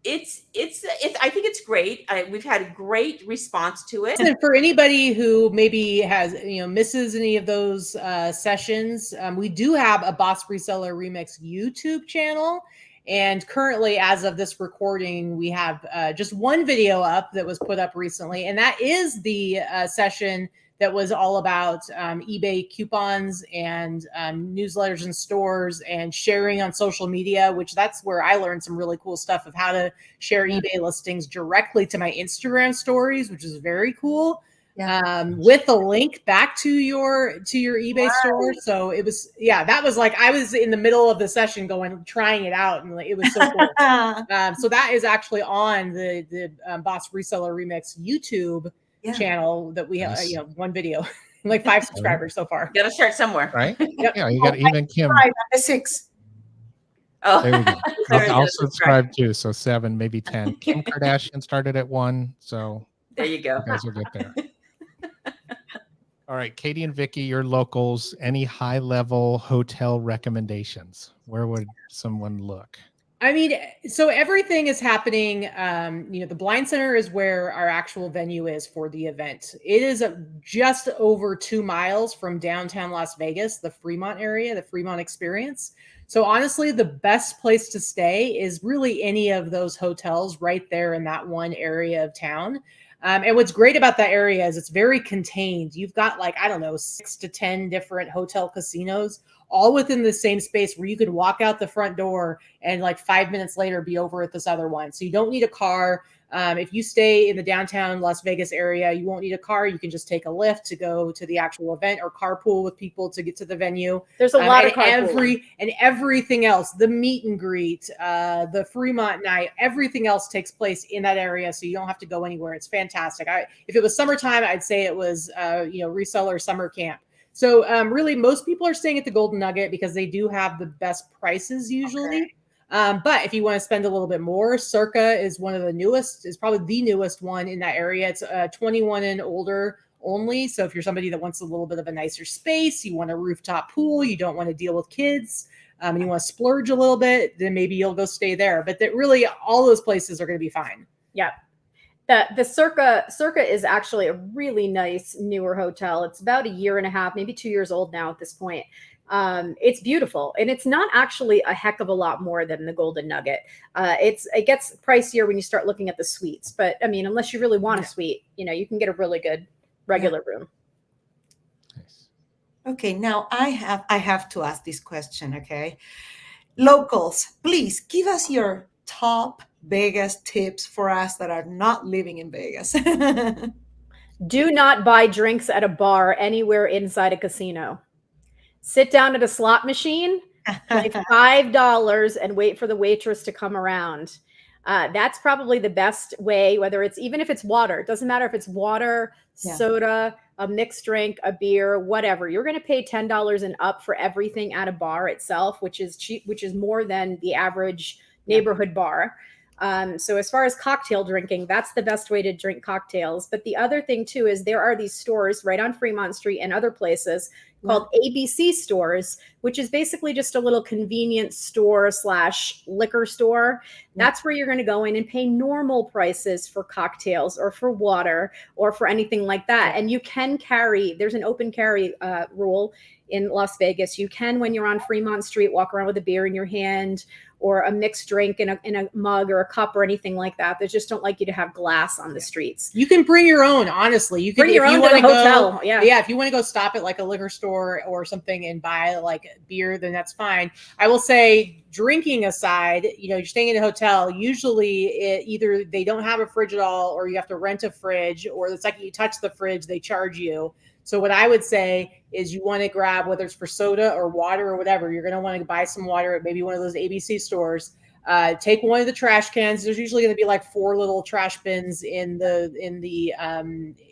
it's I think it's great. We've had a great response to it. And for anybody who maybe has, misses any of those sessions, we do have a BOSS Reseller Remix YouTube channel. And currently, as of this recording, we have just one video up that was put up recently. And that is the session that was all about eBay coupons and newsletters and stores and sharing on social media, which that's where I learned some really cool stuff of how to share eBay listings directly to my Instagram stories, which is very cool. With a link back to your eBay store. So it was, that was like, I was in the middle of the session trying it out, and it was so cool. So that is actually on the BOSS Reseller Remix YouTube channel that we have, one video, like 5 subscribers so far. Got to start somewhere, right? Yep. Yeah, you got even Kim. 6. Oh, there we go. I'll subscribe too. So 7, maybe 10. Kim Kardashian started at 1, so there you go. You guys will get there. All right, Katy and Vicky, your locals, any high-level hotel recommendations? Where would someone look? I mean, so everything is happening. The Blind Center is where our actual venue is for the event. It is just over 2 miles from downtown Las Vegas, the Fremont area, the Fremont Experience. So honestly, the best place to stay is really any of those hotels right there in that one area of town. And what's great about that area is it's very contained. You've got 6 to 10 different hotel casinos all within the same space where you could walk out the front door and 5 minutes later be over at this other one. So you don't need a car. If you stay in the downtown Las Vegas area, you won't need a car. You can just take a Lyft to go to the actual event or carpool with people to get to the venue. There's a lot of everything else, the meet and greet, the Fremont night, everything else takes place in that area. So you don't have to go anywhere. It's fantastic. If it was summertime, I'd say it was, reseller summer camp. So really, most people are staying at the Golden Nugget because they do have the best prices usually. Okay. But if you want to spend a little bit more, Circa is probably the newest one in that area. It's 21 and older only. So if you're somebody that wants a little bit of a nicer space, you want a rooftop pool, you don't want to deal with kids, and you want to splurge a little bit, then maybe you'll go stay there. But that really, all those places are going to be fine. Yeah. The Circa is actually a really nice newer hotel. It's about 1.5 years, maybe 2 years old now at this point. It's beautiful, and it's not actually a heck of a lot more than the Golden Nugget. It gets pricier when you start looking at the suites, but I mean, unless you really want a suite, you can get a really good regular room. Nice. Okay, now I have to ask this question. Okay, locals, please give us your top Vegas tips for us that are not living in Vegas. Do not buy drinks at a bar anywhere inside a casino. Sit down at a slot machine, pay $5 and wait for the waitress to come around. That's probably the best way, whether it's, even if it's water, it doesn't matter if it's water, soda, a mixed drink, a beer, whatever. You're going to pay $10 and up for everything at a bar itself, which is cheap, which is more than the average neighborhood bar. So as far as cocktail drinking, that's the best way to drink cocktails. But the other thing too is there are these stores right on Fremont Street and other places called ABC stores, which is basically just a little convenience store / liquor store. That's where you're going to go in and pay normal prices for cocktails or for water or for anything like that. And you can carry, there's an open carry rule in Las Vegas. You can, when you're on Fremont Street, walk around with a beer in your hand or a mixed drink in a mug or a cup or anything like that. They just don't like you to have glass on the streets. You can bring your own, honestly. You can bring your own to the hotel. If you want to go stop at like a liquor store or something and buy like beer, then that's fine. I will say, drinking aside, you're staying in a hotel. Usually either they don't have a fridge at all, or you have to rent a fridge, or the second you touch the fridge, they charge you. So what I would say is you want to grab, whether it's for soda or water or whatever, you're going to want to buy some water at maybe one of those ABC stores. Take one of the trash cans. There's usually going to be like 4 little trash bins in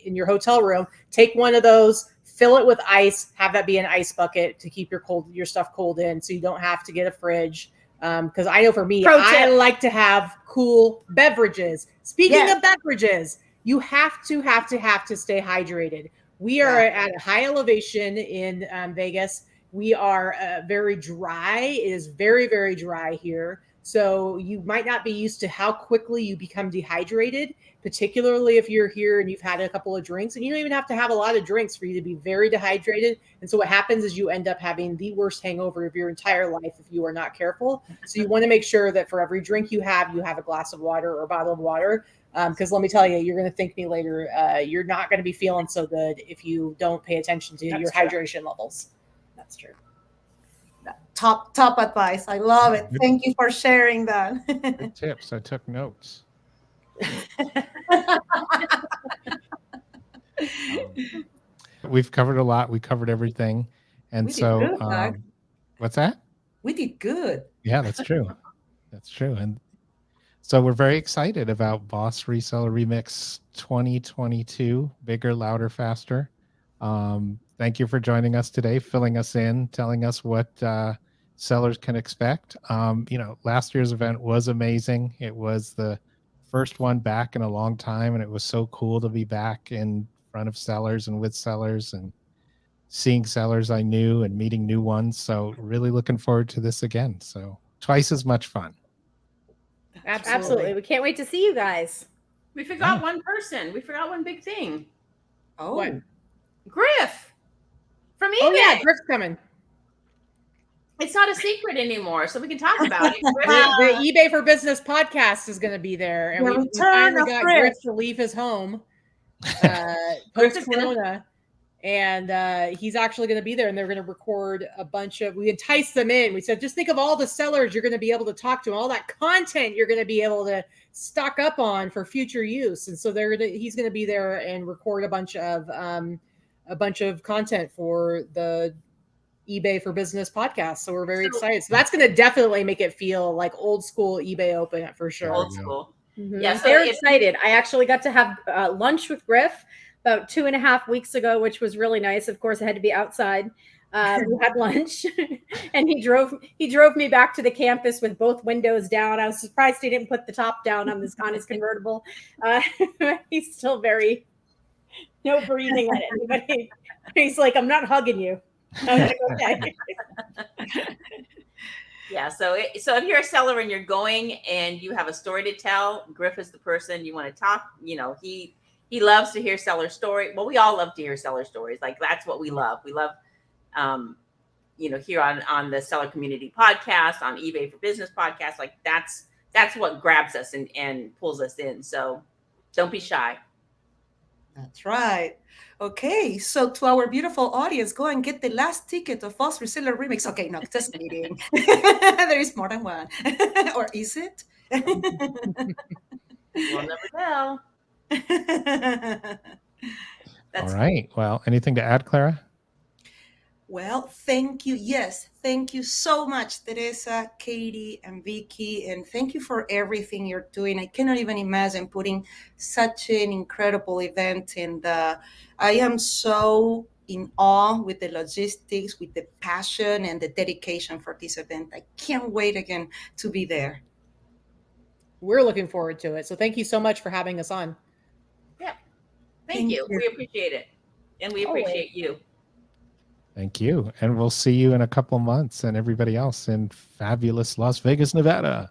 your hotel room. Take one of those, fill it with ice, have that be an ice bucket to keep your stuff cold in, so you don't have to get a fridge. Because I know for me, I like to have cool beverages. Speaking of beverages, you have to stay hydrated. We are at a high elevation in Vegas. We are very dry. It is very, very dry here. So you might not be used to how quickly you become dehydrated, particularly if you're here and you've had a couple of drinks. And you don't even have to have a lot of drinks for you to be very dehydrated. And so what happens is you end up having the worst hangover of your entire life if you are not careful. So you want to make sure that for every drink you have a glass of water or a bottle of water. Because let me tell you, you're going to thank me later. You're not going to be feeling so good if you don't pay attention to your hydration levels. That's true. Top advice. I love it. Thank you for sharing that. Good tips. I took notes. We've covered a lot. We covered everything. And we did good, what's that? We did good. Yeah, that's true. That's true. And so we're very excited about BOSS Reseller Remix 2022, Bigger, Louder, Faster. Thank you for joining us today, filling us in, telling us what sellers can expect. Last year's event was amazing. It was the first one back in a long time, and it was so cool to be back in front of sellers and with sellers and seeing sellers I knew and meeting new ones. So really looking forward to this again. So twice as much fun. Absolutely. We can't wait to see you guys. We forgot one person. We forgot one big thing. Oh, what? Griff from eBay. Oh yeah, Griff's coming. It's not a secret anymore, so we can talk about it. The eBay for Business podcast is going to be there, and we finally got Griff to leave his home post-corona. And he's actually going to be there, and they're going to record a bunch of, we enticed them in. We said, just think of all the sellers you're going to be able to talk to, all that content you're going to be able to stock up on for future use. And so he's going to be there and record a bunch of content for the eBay for Business podcast. So we're very excited. So that's going to definitely make it feel like old school eBay Open for sure. Old school. Mm-hmm. Yeah, so they're excited. I actually got to have lunch with Griff about 2.5 weeks ago, which was really nice. Of course, I had to be outside. We had lunch, and he drove me back to the campus with both windows down. I was surprised he didn't put the top down on his convertible. He's still no breathing at anybody. He's like, I'm not hugging you. I'm like, okay. Yeah. So if you're a seller and you're going and you have a story to tell, Griff is the person you want to talk. He loves to hear seller story. Well, we all love to hear seller stories. Like that's what we love. We love, here on the Seller Community podcast, on eBay for Business podcast. Like that's what grabs us and pulls us in. So don't be shy. That's right. Okay, so to our beautiful audience, go and get the last ticket of BOSS Reseller Remix. Okay, no, just kidding. There is more than one. Or is it? We'll never know. All right. Well, anything to add, Clara? Well, thank you. Yes, thank you so much, Teresa, Katy, and Vicky. And thank you for everything you're doing. I cannot even imagine putting such an incredible event. And I am so in awe with the logistics, with the passion and the dedication for this event. I can't wait again to be there. We're looking forward to it. So thank you so much for having us on. Yeah. Thank you. We appreciate it. And we appreciate you. Thank you. And we'll see you in a couple months and everybody else in fabulous Las Vegas, Nevada.